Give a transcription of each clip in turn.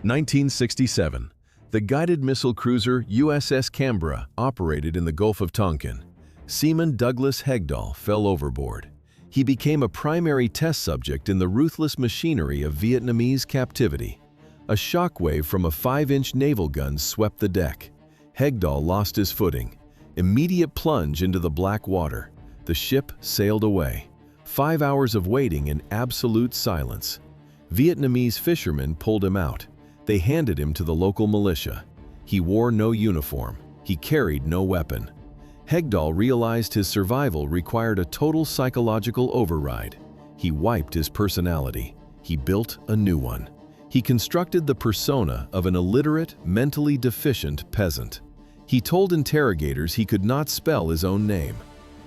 1967. The guided missile cruiser USS Canberra operated in the Gulf of Tonkin. Seaman Douglas Hegdahl fell overboard. He became a primary test subject in the ruthless machinery of Vietnamese captivity. A shockwave from a 5-inch naval gun swept the deck. Hegdahl lost his footing. Immediate plunge into the black water. The ship sailed away. 5 hours of waiting in absolute silence. Vietnamese fishermen pulled him out. They handed him to the local militia. He wore no uniform. He carried no weapon. Hegdahl realized his survival required a total psychological override. He wiped his personality. He built a new one. He constructed the persona of an illiterate, mentally deficient peasant. He told interrogators he could not spell his own name.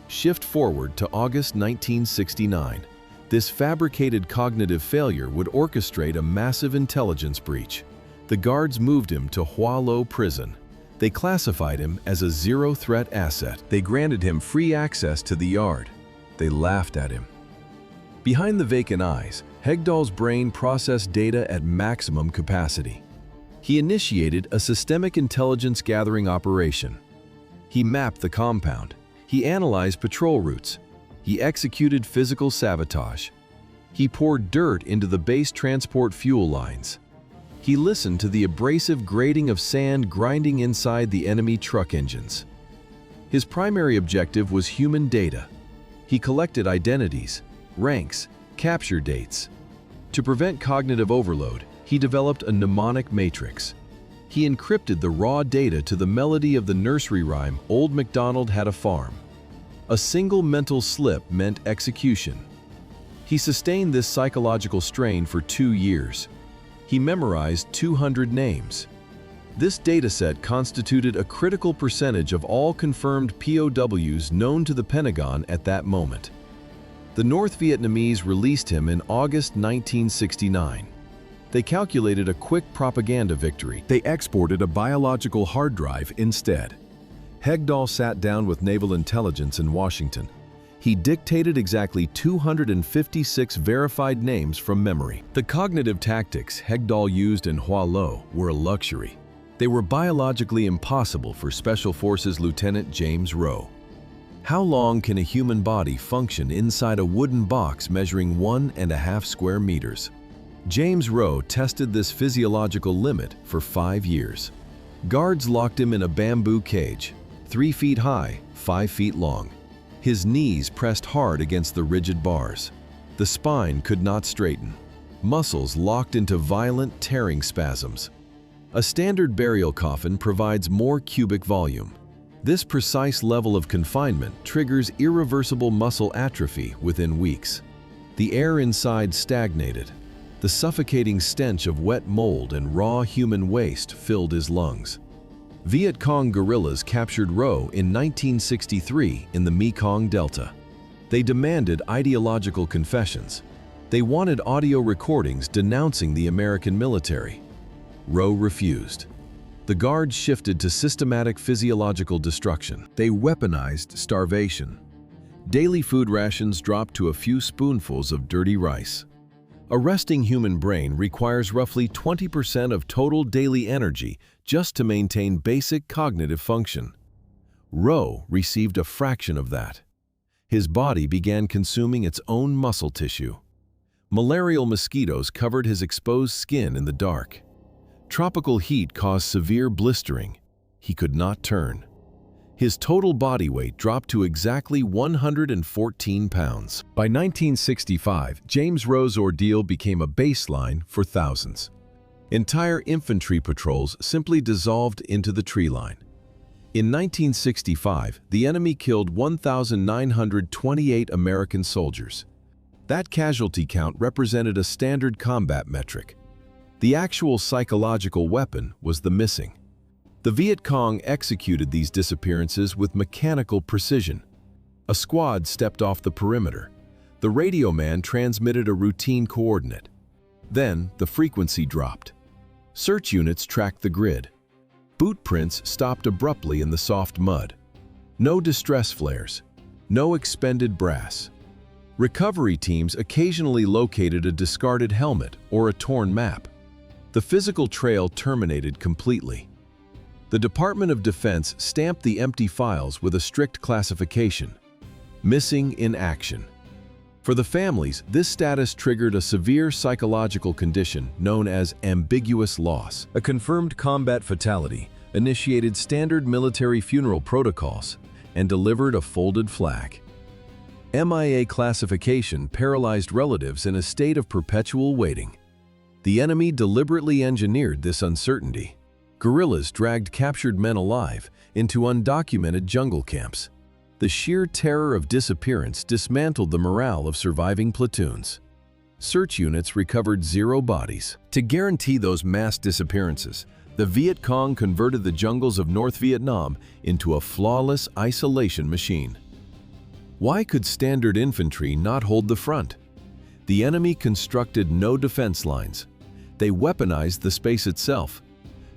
Shift forward to August 1969. This fabricated cognitive failure would orchestrate a massive intelligence breach. The guards moved him to Rowe prison. They classified him as a zero-threat asset. They granted him free access to the yard. They laughed at him. Behind the vacant eyes, Hegdahl's brain processed data at maximum capacity. He initiated a systemic intelligence gathering operation. He mapped the compound. He analyzed patrol routes. He executed physical sabotage. He poured dirt into the base transport fuel lines. He listened to the abrasive grating of sand grinding inside the enemy truck engines. His primary objective was human data. He collected identities, ranks, capture dates. To prevent cognitive overload, he developed a mnemonic matrix. He encrypted the raw data to the melody of the nursery rhyme Old MacDonald Had a Farm. A single mental slip meant execution. He sustained this psychological strain for 2 years. He memorized 200 names. This dataset constituted a critical percentage of all confirmed POWs known to the Pentagon at that moment. The North Vietnamese released him in August 1969. They calculated a quick propaganda victory. They exported a biological hard drive instead. Hegdahl sat down with naval intelligence in Washington. He dictated exactly 256 verified names from memory. The cognitive tactics Hegdahl used in Rowe were a luxury. They were biologically impossible for Special Forces Lieutenant James Rowe. How long can a human body function inside a wooden box measuring 1.5 square meters? James Rowe tested this physiological limit for 5 years. Guards locked him in a bamboo cage, 3 feet high, 5 feet long. His knees pressed hard against the rigid bars. The spine could not straighten. Muscles locked into violent tearing spasms. A standard burial coffin provides more cubic volume. This precise level of confinement triggers irreversible muscle atrophy within weeks. The air inside stagnated. The suffocating stench of wet mold and raw human waste filled his lungs. Vietcong guerrillas captured Rowe in 1963 in the Mekong Delta. They demanded ideological confessions. They wanted audio recordings denouncing the American military. Rowe refused. The guards shifted to systematic physiological destruction. They weaponized starvation. Daily food rations dropped to a few spoonfuls of dirty rice. A resting human brain requires roughly 20% of total daily energy just to maintain basic cognitive function. Rowe received a fraction of that. His body began consuming its own muscle tissue. Malarial mosquitoes covered his exposed skin in the dark. Tropical heat caused severe blistering. He could not turn. His total body weight dropped to exactly 114 pounds. By 1965, James Rowe's ordeal became a baseline for thousands. Entire infantry patrols simply dissolved into the tree line. In 1965, the enemy killed 1,928 American soldiers. That casualty count represented a standard combat metric. The actual psychological weapon was the missing. The Vietcong executed these disappearances with mechanical precision. A squad stepped off the perimeter. The radio man transmitted a routine coordinate. Then the frequency dropped. Search units tracked the grid. Boot prints stopped abruptly in the soft mud. No distress flares. No expended brass. Recovery teams occasionally located a discarded helmet or a torn map. The physical trail terminated completely. The Department of Defense stamped the empty files with a strict classification: missing in action. For the families, this status triggered a severe psychological condition known as ambiguous loss. A confirmed combat fatality initiated standard military funeral protocols and delivered a folded flag. MIA classification paralyzed relatives in a state of perpetual waiting. The enemy deliberately engineered this uncertainty. Guerrillas dragged captured men alive into undocumented jungle camps. The sheer terror of disappearance dismantled the morale of surviving platoons. Search units recovered 0 bodies. To guarantee those mass disappearances, the Vietcong converted the jungles of North Vietnam into a flawless isolation machine. Why could standard infantry not hold the front? The enemy constructed no defense lines. They weaponized the space itself.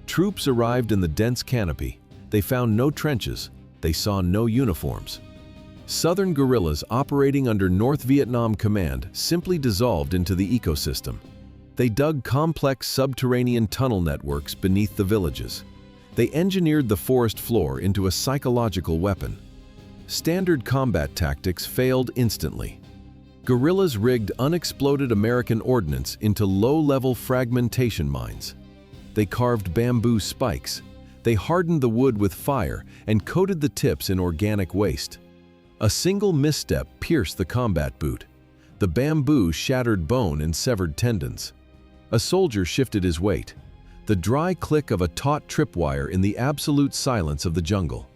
Troops arrived in the dense canopy. They found no trenches. They saw no uniforms. Southern guerrillas operating under North Vietnam Command simply dissolved into the ecosystem. They dug complex subterranean tunnel networks beneath the villages. They engineered the forest floor into a psychological weapon. Standard combat tactics failed instantly. Guerrillas rigged unexploded American ordnance into low-level fragmentation mines. They carved bamboo spikes. They hardened the wood with fire and coated the tips in organic waste. A single misstep pierced the combat boot. The bamboo shattered bone and severed tendons. A soldier shifted his weight. The dry click of a taut tripwire in the absolute silence of the jungle.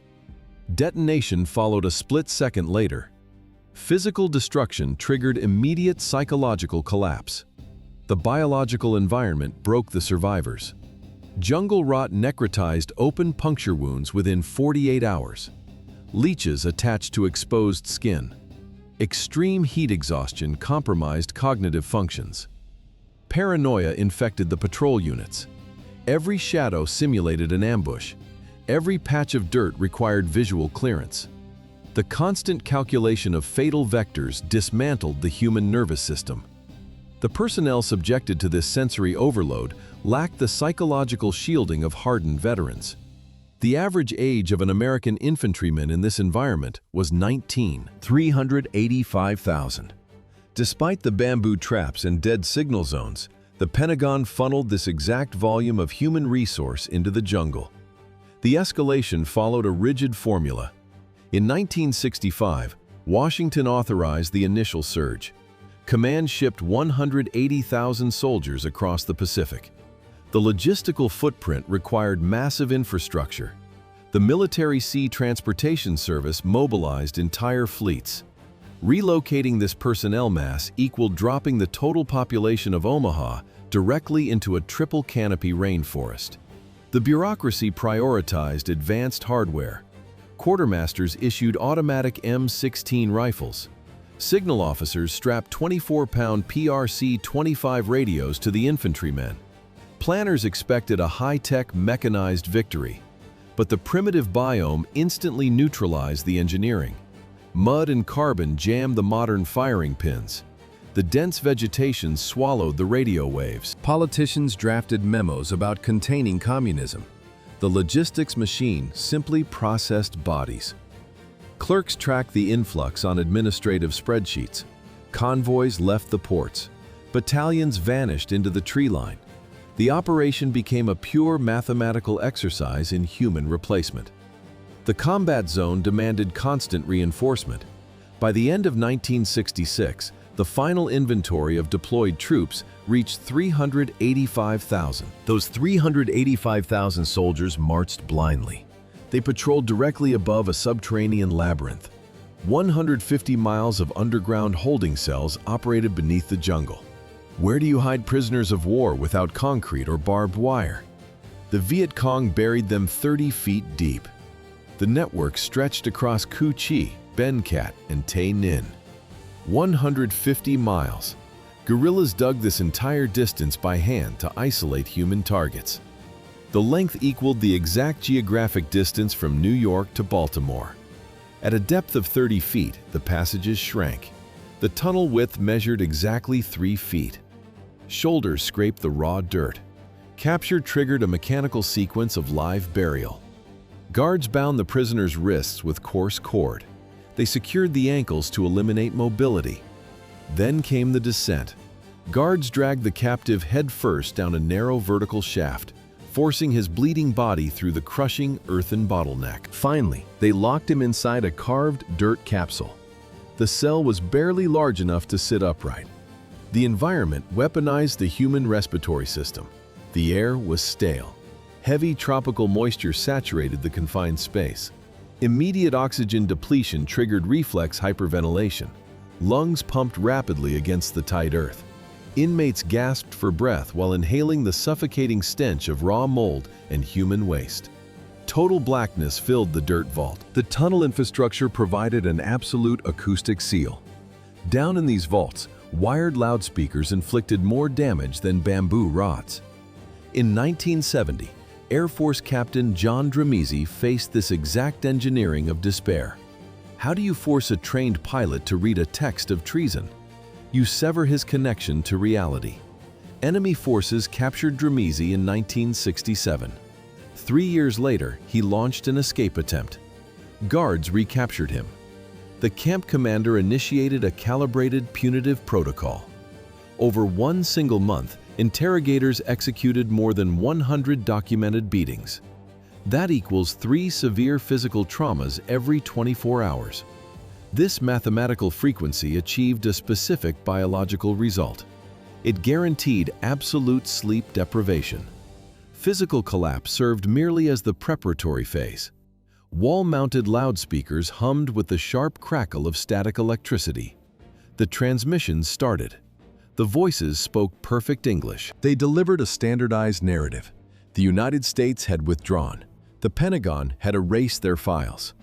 Detonation followed a split second later. Physical destruction triggered immediate psychological collapse. The biological environment broke the survivors. Jungle rot necrotized open puncture wounds within 48 hours. Leeches attached to exposed skin. Extreme heat exhaustion compromised cognitive functions. Paranoia infected the patrol units. Every shadow simulated an ambush. Every patch of dirt required visual clearance. The constant calculation of fatal vectors dismantled the human nervous system. The personnel subjected to this sensory overload lacked the psychological shielding of hardened veterans. The average age of an American infantryman in this environment was 19. 385,000. Despite the bamboo traps and dead signal zones, the Pentagon funneled this exact volume of human resource into the jungle. The escalation followed a rigid formula. In 1965, Washington authorized the initial surge. Command shipped 180,000 soldiers across the Pacific. The logistical footprint required massive infrastructure. The Military Sea Transportation Service mobilized entire fleets. Relocating this personnel mass equaled dropping the total population of Omaha directly into a triple canopy rainforest. The bureaucracy prioritized advanced hardware. Quartermasters issued automatic M16 rifles. Signal officers strapped 24-pound PRC-25 radios to the infantrymen. Planners expected a high-tech mechanized victory. But the primitive biome instantly neutralized the engineering. Mud and carbon jammed the modern firing pins. The dense vegetation swallowed the radio waves. Politicians drafted memos about containing communism. The logistics machine simply processed bodies. Clerks tracked the influx on administrative spreadsheets. Convoys left the ports. Battalions vanished into the tree line. The operation became a pure mathematical exercise in human replacement. The combat zone demanded constant reinforcement. By the end of 1966, the final inventory of deployed troops reached 385,000. Those 385,000 soldiers marched blindly. They patrolled directly above a subterranean labyrinth. 150 miles of underground holding cells operated beneath the jungle. Where do you hide prisoners of war without concrete or barbed wire? The Vietcong buried them 30 feet deep. The network stretched across Cu Chi, Ben Cat, and Tay Ninh. 150 miles. Guerrillas dug this entire distance by hand to isolate human targets. The length equaled the exact geographic distance from New York to Baltimore. At a depth of 30 feet, the passages shrank. The tunnel width measured exactly 3 feet. Shoulders scraped the raw dirt. Capture triggered a mechanical sequence of live burial. Guards bound the prisoner's wrists with coarse cord. They secured the ankles to eliminate mobility. Then came the descent. Guards dragged the captive head-first down a narrow vertical shaft, forcing his bleeding body through the crushing earthen bottleneck. Finally, they locked him inside a carved dirt capsule. The cell was barely large enough to sit upright. The environment weaponized the human respiratory system. The air was stale. Heavy tropical moisture saturated the confined space. Immediate oxygen depletion triggered reflex hyperventilation. Lungs pumped rapidly against the tight earth. Inmates gasped for breath while inhaling the suffocating stench of raw mold and human waste. Total blackness filled the dirt vault. The tunnel infrastructure provided an absolute acoustic seal. Down in these vaults, wired loudspeakers inflicted more damage than bamboo rods. In 1970, Air Force Captain John Dramisi faced this exact engineering of despair. How do you force a trained pilot to read a text of treason? You sever his connection to reality. Enemy forces captured Dramisi in 1967. 3 years later, he launched an escape attempt. Guards recaptured him. The camp commander initiated a calibrated punitive protocol. Over one single month, interrogators executed more than 100 documented beatings. That equals 3 severe physical traumas every 24 hours. This mathematical frequency achieved a specific biological result. It guaranteed absolute sleep deprivation. Physical collapse served merely as the preparatory phase. Wall-mounted loudspeakers hummed with the sharp crackle of static electricity. The transmissions started. The voices spoke perfect English. They delivered a standardized narrative. The United States had withdrawn. The Pentagon had erased their files.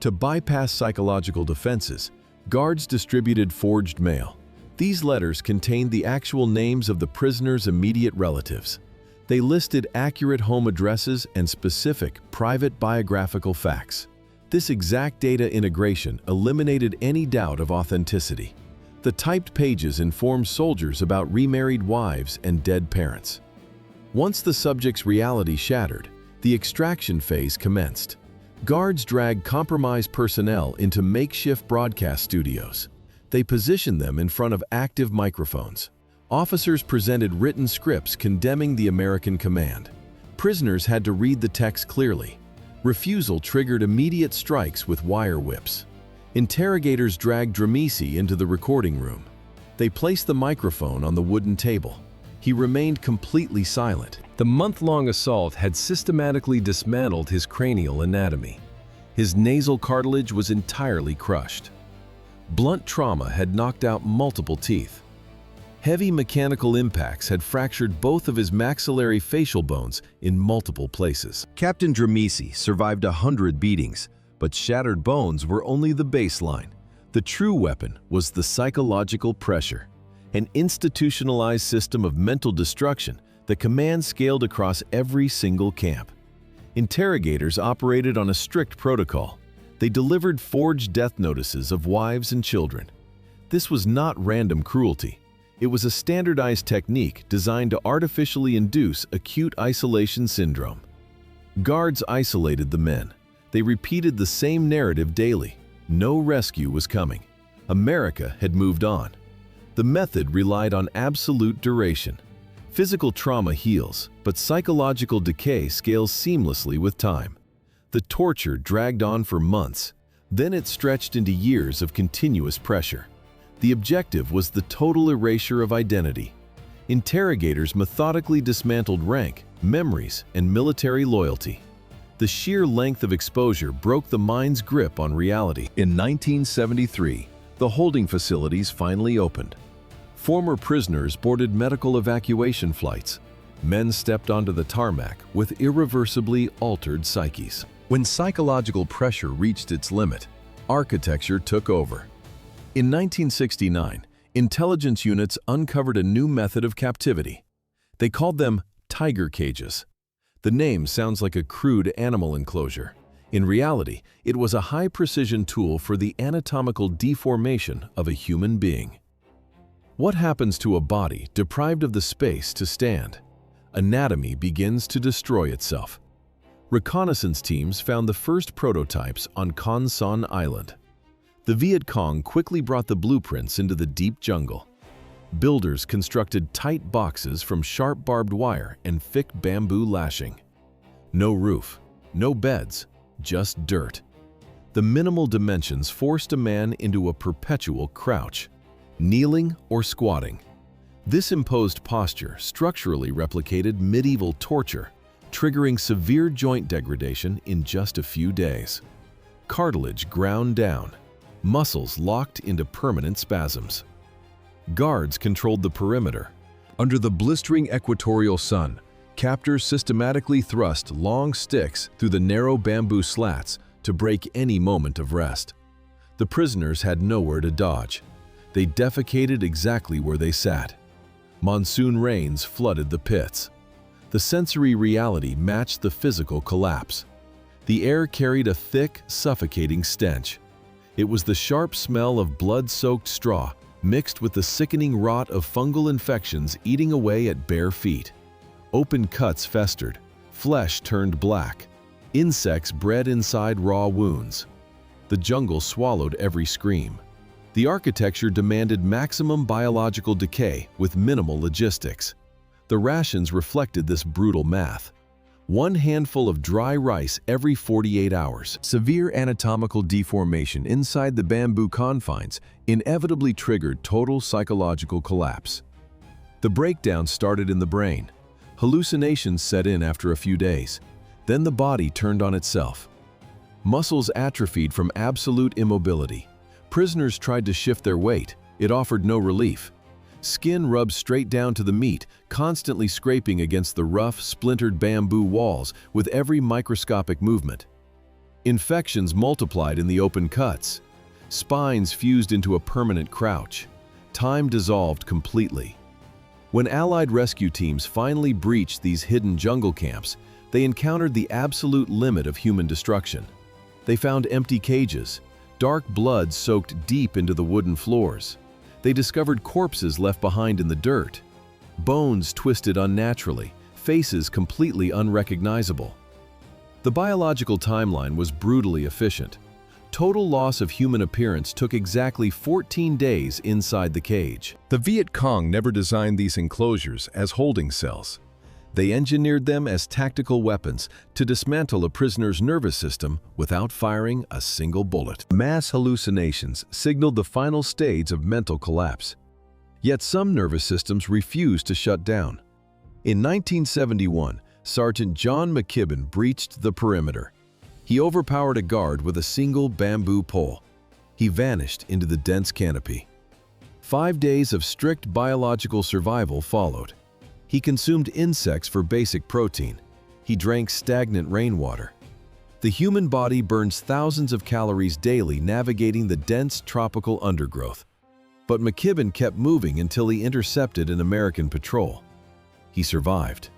To bypass psychological defenses, guards distributed forged mail. These letters contained the actual names of the prisoner's immediate relatives. They listed accurate home addresses and specific, private biographical facts. This exact data integration eliminated any doubt of authenticity. The typed pages informed soldiers about remarried wives and dead parents. Once the subject's reality shattered, the extraction phase commenced. Guards dragged compromised personnel into makeshift broadcast studios. They positioned them in front of active microphones. Officers presented written scripts condemning the American command. Prisoners had to read the text clearly. Refusal triggered immediate strikes with wire whips. Interrogators dragged Dramisi into the recording room. They placed the microphone on the wooden table. He remained completely silent. The month-long assault had systematically dismantled his cranial anatomy. His nasal cartilage was entirely crushed. Blunt trauma had knocked out multiple teeth. Heavy mechanical impacts had fractured both of his maxillary facial bones in multiple places. Captain Dramisi survived 100 beatings, but shattered bones were only the baseline. The true weapon was the psychological pressure, an institutionalized system of mental destruction the command scaled across every single camp. Interrogators operated on a strict protocol. They delivered forged death notices of wives and children. This was not random cruelty. It was a standardized technique designed to artificially induce acute isolation syndrome. Guards isolated the men. They repeated the same narrative daily. No rescue was coming. America had moved on. The method relied on absolute duration. Physical trauma heals, but psychological decay scales seamlessly with time. The torture dragged on for months. Then it stretched into years of continuous pressure. The objective was the total erasure of identity. Interrogators methodically dismantled rank, memories, and military loyalty. The sheer length of exposure broke the mind's grip on reality. In 1973, the holding facilities finally opened. Former prisoners boarded medical evacuation flights. Men stepped onto the tarmac with irreversibly altered psyches. When psychological pressure reached its limit, architecture took over. In 1969, intelligence units uncovered a new method of captivity. They called them tiger cages. The name sounds like a crude animal enclosure. In reality, it was a high-precision tool for the anatomical deformation of a human being. What happens to a body deprived of the space to stand? anatomy begins to destroy itself. Reconnaissance teams found the first prototypes on Con Son Island. The Vietcong quickly brought the blueprints into the deep jungle. Builders constructed tight boxes from sharp barbed wire and thick bamboo lashing. No roof, no beds, just dirt. The minimal dimensions forced a man into a perpetual crouch, kneeling or squatting. This imposed posture structurally replicated medieval torture, triggering severe joint degradation in just a few days. Cartilage ground down, muscles locked into permanent spasms. Guards controlled the perimeter. Under the blistering equatorial sun, captors systematically thrust long sticks through the narrow bamboo slats to break any moment of rest. The prisoners had nowhere to dodge. They defecated exactly where they sat. Monsoon rains flooded the pits. The sensory reality matched the physical collapse. The air carried a thick, suffocating stench. It was the sharp smell of blood-soaked straw mixed with the sickening rot of fungal infections eating away at bare feet. Open cuts festered, flesh turned black, insects bred inside raw wounds. The jungle swallowed every scream. The architecture demanded maximum biological decay with minimal logistics. The rations reflected this brutal math. One handful of dry rice every 48 hours. Severe anatomical deformation inside the bamboo confines inevitably triggered total psychological collapse. The breakdown started in the brain. Hallucinations set in after a few days. Then the body turned on itself. Muscles atrophied from absolute immobility. Prisoners tried to shift their weight. It offered no relief. Skin rubbed straight down to the meat, constantly scraping against the rough, splintered bamboo walls with every microscopic movement. Infections multiplied in the open cuts. Spines fused into a permanent crouch. Time dissolved completely. When Allied rescue teams finally breached these hidden jungle camps, they encountered the absolute limit of human destruction. They found empty cages, dark blood soaked deep into the wooden floors. They discovered corpses left behind in the dirt, bones twisted unnaturally, faces completely unrecognizable. The biological timeline was brutally efficient. Total loss of human appearance took exactly 14 days inside the cage. The Vietcong never designed these enclosures as holding cells. They engineered them as tactical weapons to dismantle a prisoner's nervous system without firing a single bullet. Mass hallucinations signaled the final stage of mental collapse. Yet some nervous systems refused to shut down. In 1971, Sergeant John McKibben breached the perimeter. He overpowered a guard with a single bamboo pole. He vanished into the dense canopy. 5 days of strict biological survival followed. He consumed insects for basic protein. He drank stagnant rainwater. The human body burns thousands of calories daily navigating the dense tropical undergrowth. But McKibben kept moving until he intercepted an American patrol. He survived.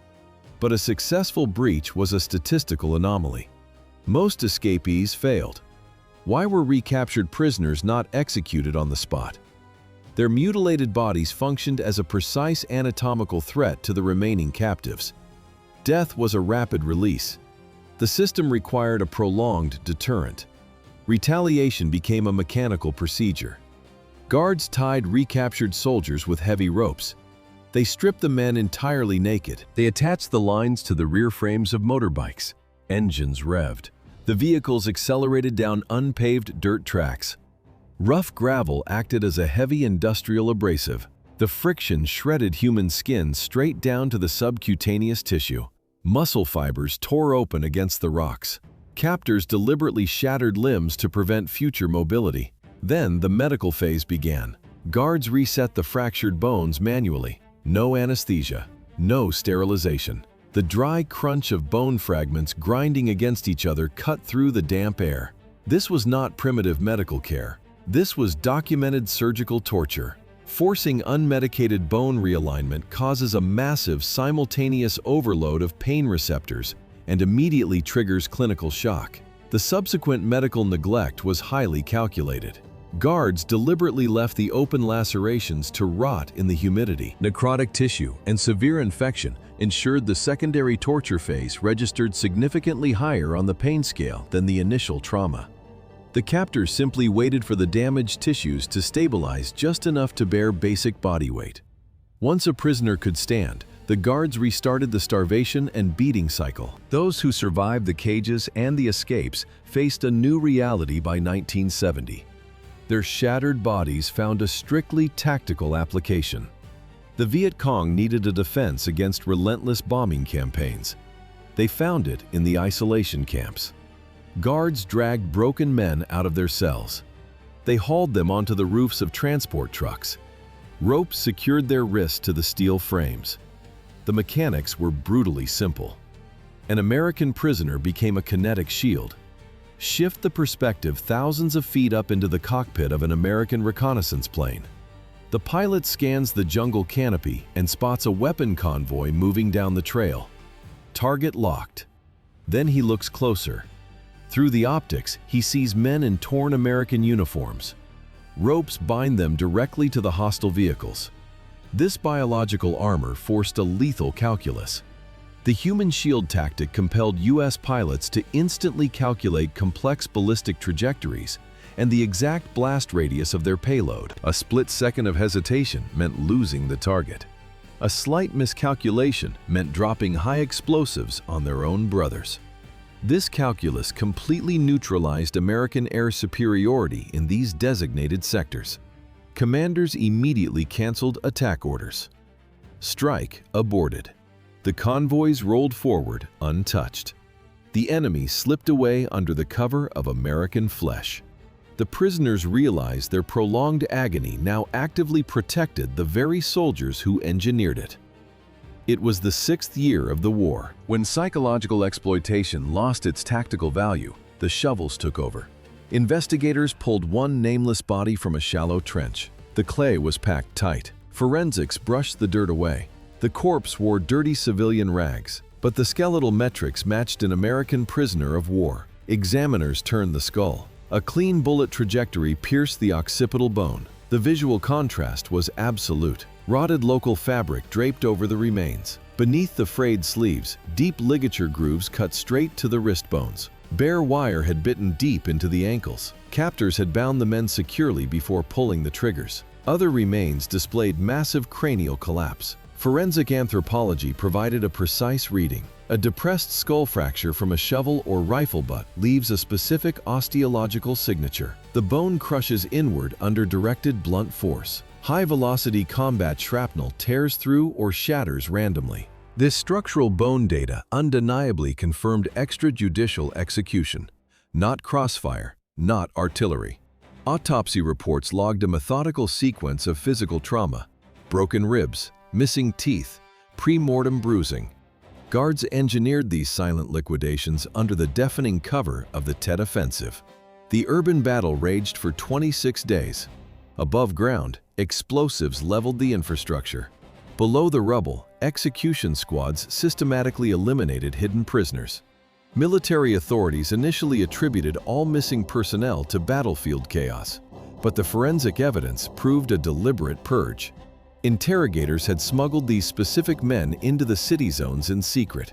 But a successful breach was a statistical anomaly. Most escapees failed. Why were recaptured prisoners not executed on the spot? Their mutilated bodies functioned as a precise anatomical threat to the remaining captives. Death was a rapid release. The system required a prolonged deterrent. Retaliation became a mechanical procedure. Guards tied recaptured soldiers with heavy ropes. They stripped the men entirely naked. They attached the lines to the rear frames of motorbikes. Engines revved. The vehicles accelerated down unpaved dirt tracks. Rough gravel acted as a heavy industrial abrasive. The friction shredded human skin straight down to the subcutaneous tissue. Muscle fibers tore open against the rocks. Captors deliberately shattered limbs to prevent future mobility. Then the medical phase began. Guards reset the fractured bones manually. No anesthesia, no sterilization. The dry crunch of bone fragments grinding against each other cut through the damp air. This was not primitive medical care. This was documented surgical torture. Forcing unmedicated bone realignment causes a massive simultaneous overload of pain receptors and immediately triggers clinical shock. The subsequent medical neglect was highly calculated. Guards deliberately left the open lacerations to rot in the humidity. Necrotic tissue and severe infection ensured the secondary torture phase registered significantly higher on the pain scale than the initial trauma. The captors simply waited for the damaged tissues to stabilize just enough to bear basic body weight. Once a prisoner could stand, the guards restarted the starvation and beating cycle. Those who survived the cages and the escapes faced a new reality by 1970. Their shattered bodies found a strictly tactical application. The Vietcong needed a defense against relentless bombing campaigns. They found it in the isolation camps. Guards dragged broken men out of their cells. They hauled them onto the roofs of transport trucks. Ropes secured their wrists to the steel frames. The mechanics were brutally simple. An American prisoner became a kinetic shield. Shift the perspective thousands of feet up into the cockpit of an American reconnaissance plane. The pilot scans the jungle canopy and spots a weapon convoy moving down the trail. Target locked. Then he looks closer. Through the optics, he sees men in torn American uniforms. Ropes bind them directly to the hostile vehicles. This biological armor forced a lethal calculus. The human shield tactic compelled U.S. pilots to instantly calculate complex ballistic trajectories and the exact blast radius of their payload. A split second of hesitation meant losing the target. A slight miscalculation meant dropping high explosives on their own brothers. This calculus completely neutralized American air superiority in these designated sectors. Commanders immediately canceled attack orders. Strike aborted. The convoys rolled forward untouched. The enemy slipped away under the cover of American flesh. The prisoners realized their prolonged agony now actively protected the very soldiers who engineered it. It was the 6th year of the war. When psychological exploitation lost its tactical value, the shovels took over. Investigators pulled one nameless body from a shallow trench. The clay was packed tight. Forensics brushed the dirt away. The corpse wore dirty civilian rags, but the skeletal metrics matched an American prisoner of war. Examiners turned the skull. A clean bullet trajectory pierced the occipital bone. The visual contrast was absolute. Rotted local fabric draped over the remains. Beneath the frayed sleeves, deep ligature grooves cut straight to the wrist bones. Bare wire had bitten deep into the ankles. Captors had bound the men securely before pulling the triggers. Other remains displayed massive cranial collapse. Forensic anthropology provided a precise reading. A depressed skull fracture from a shovel or rifle butt leaves a specific osteological signature. The bone crushes inward under directed blunt force. High-velocity combat shrapnel tears through or shatters randomly. This structural bone data undeniably confirmed extrajudicial execution, not crossfire, not artillery. Autopsy reports logged a methodical sequence of physical trauma: broken ribs, missing teeth, pre-mortem bruising. Guards engineered these silent liquidations under the deafening cover of the Tet Offensive. The urban battle raged for 26 days. Above ground, explosives leveled the infrastructure. Below the rubble, execution squads systematically eliminated hidden prisoners. Military authorities initially attributed all missing personnel to battlefield chaos, but the forensic evidence proved a deliberate purge. Interrogators had smuggled these specific men into the city zones in secret.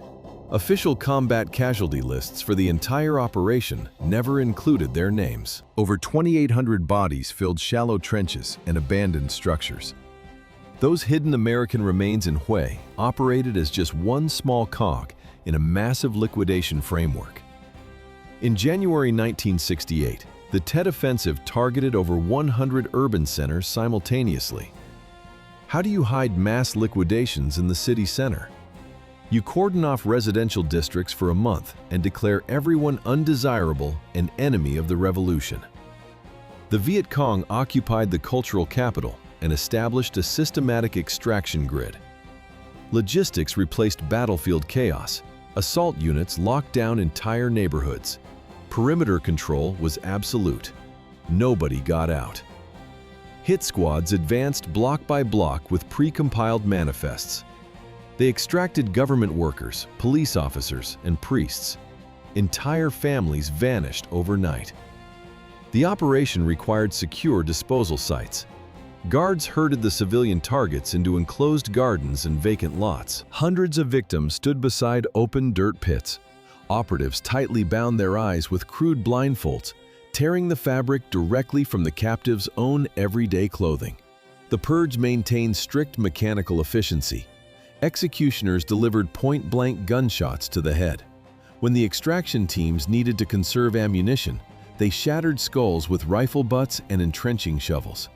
Official combat casualty lists for the entire operation never included their names. Over 2,800 bodies filled shallow trenches and abandoned structures. Those hidden American remains in Hue operated as just one small cog in a massive liquidation framework. In January 1968, the Tet Offensive targeted over 100 urban centers simultaneously. How do you hide mass liquidations in the city center? You cordon off residential districts for a month and declare everyone undesirable an enemy of the revolution. The Viet Cong occupied the cultural capital and established a systematic extraction grid. Logistics replaced battlefield chaos. Assault units locked down entire neighborhoods. Perimeter control was absolute. Nobody got out. Hit squads advanced block by block with pre-compiled manifests. They extracted government workers, police officers, and priests. Entire families vanished overnight. The operation required secure disposal sites. Guards herded the civilian targets into enclosed gardens and vacant lots. Hundreds of victims stood beside open dirt pits. Operatives tightly bound their eyes with crude blindfolds, tearing the fabric directly from the captives' own everyday clothing. The purge maintained strict mechanical efficiency. Executioners delivered point-blank gunshots to the head. When the extraction teams needed to conserve ammunition, they shattered skulls with rifle butts and entrenching shovels.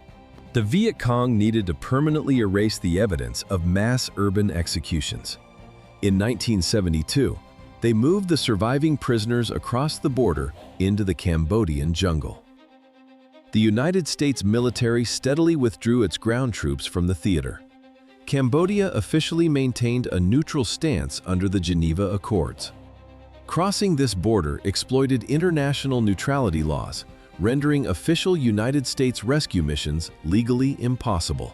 The Vietcong needed to permanently erase the evidence of mass urban executions. In 1972, they moved the surviving prisoners across the border into the Cambodian jungle. The United States military steadily withdrew its ground troops from the theater. Cambodia officially maintained a neutral stance under the Geneva Accords. Crossing this border exploited international neutrality laws, rendering official United States rescue missions legally impossible.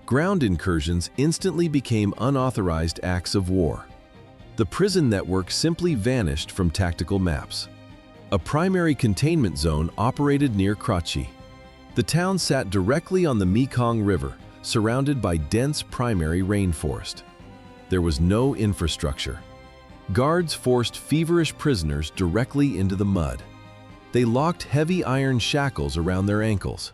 Ground incursions instantly became unauthorized acts of war. The prison network simply vanished from tactical maps. A primary containment zone operated near Karachi. The town sat directly on the Mekong River, surrounded by dense primary rainforest. There was no infrastructure. Guards forced feverish prisoners directly into the mud. They locked heavy iron shackles around their ankles.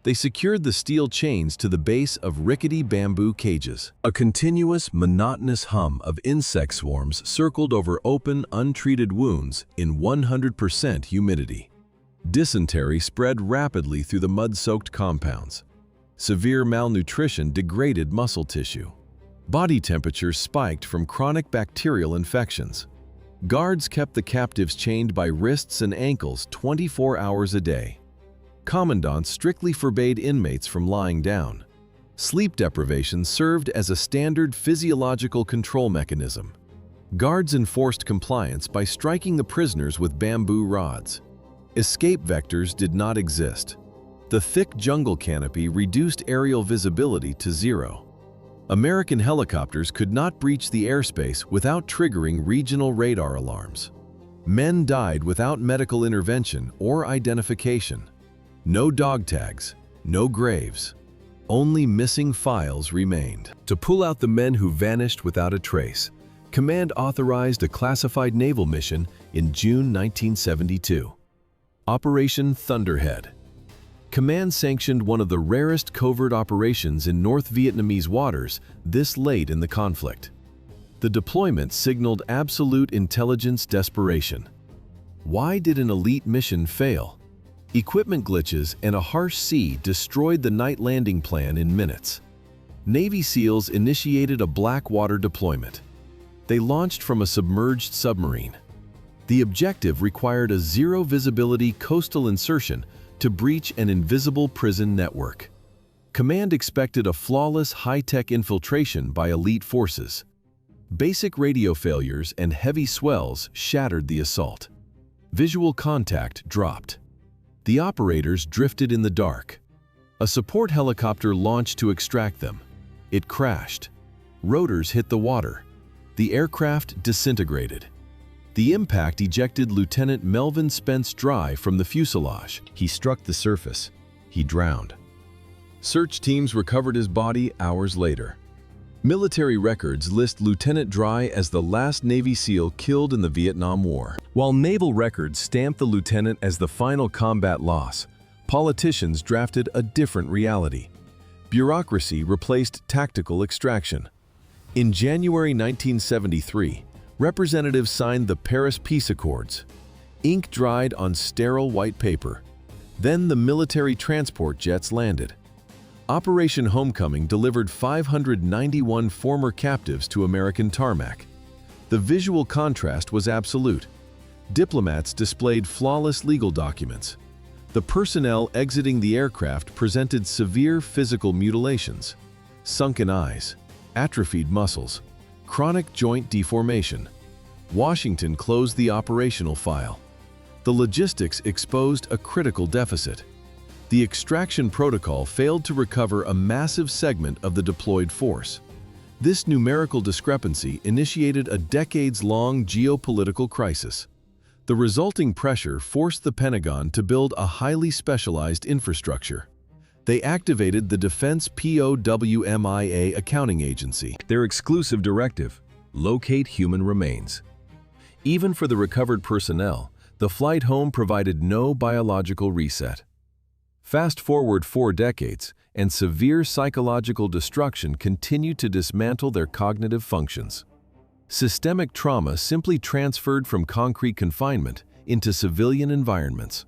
They secured the steel chains to the base of rickety bamboo cages. A continuous, monotonous hum of insect swarms circled over open, untreated wounds in 100% humidity. Dysentery spread rapidly through the mud-soaked compounds. Severe malnutrition degraded muscle tissue. Body temperatures spiked from chronic bacterial infections. Guards kept the captives chained by wrists and ankles 24 hours a day. Commandants strictly forbade inmates from lying down. Sleep deprivation served as a standard physiological control mechanism. Guards enforced compliance by striking the prisoners with bamboo rods. Escape vectors did not exist. The thick jungle canopy reduced aerial visibility to zero. American helicopters could not breach the airspace without triggering regional radar alarms. Men died without medical intervention or identification. No dog tags, no graves. Only missing files remained. To pull out the men who vanished without a trace, Command authorized a classified naval mission in June 1972. Operation Thunderhead. Command sanctioned one of the rarest covert operations in North Vietnamese waters this late in the conflict. The deployment signaled absolute intelligence desperation. Why did an elite mission fail? Equipment glitches and a harsh sea destroyed the night landing plan in minutes. Navy SEALs initiated a blackwater deployment. They launched from a submerged submarine. The objective required a zero-visibility coastal insertion to breach an invisible prison network. Command expected a flawless high-tech infiltration by elite forces. Basic radio failures and heavy swells shattered the assault. Visual contact dropped. The operators drifted in the dark. A support helicopter launched to extract them. It crashed. Rotors hit the water. The aircraft disintegrated. The impact ejected Lieutenant Melvin Spence dry from the fuselage. He struck the surface. He drowned. Search teams recovered his body hours later. Military records list Lieutenant Dry as the last Navy SEAL killed in the Vietnam War. While naval records stamped the lieutenant as the final combat loss, politicians drafted a different reality. Bureaucracy replaced tactical extraction. In January 1973, representatives signed the Paris Peace Accords. Ink dried on sterile white paper. Then the military transport jets landed. Operation Homecoming delivered 591 former captives to American tarmac. The visual contrast was absolute. Diplomats displayed flawless legal documents. The personnel exiting the aircraft presented severe physical mutilations: sunken eyes, atrophied muscles, chronic joint deformation. Washington closed the operational file. The logistics exposed a critical deficit. The extraction protocol failed to recover a massive segment of the deployed force. This numerical discrepancy initiated a decades-long geopolitical crisis. The resulting pressure forced the Pentagon to build a highly specialized infrastructure. They activated the Defense POWMIA Accounting Agency. Their exclusive directive: locate human remains. Even for the recovered personnel, the flight home provided no biological reset. Fast forward 4 decades, and severe psychological destruction continued to dismantle their cognitive functions. Systemic trauma simply transferred from concrete confinement into civilian environments.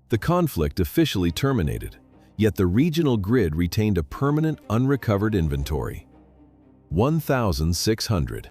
The conflict officially terminated, yet the regional grid retained a permanent unrecovered inventory. 1,600.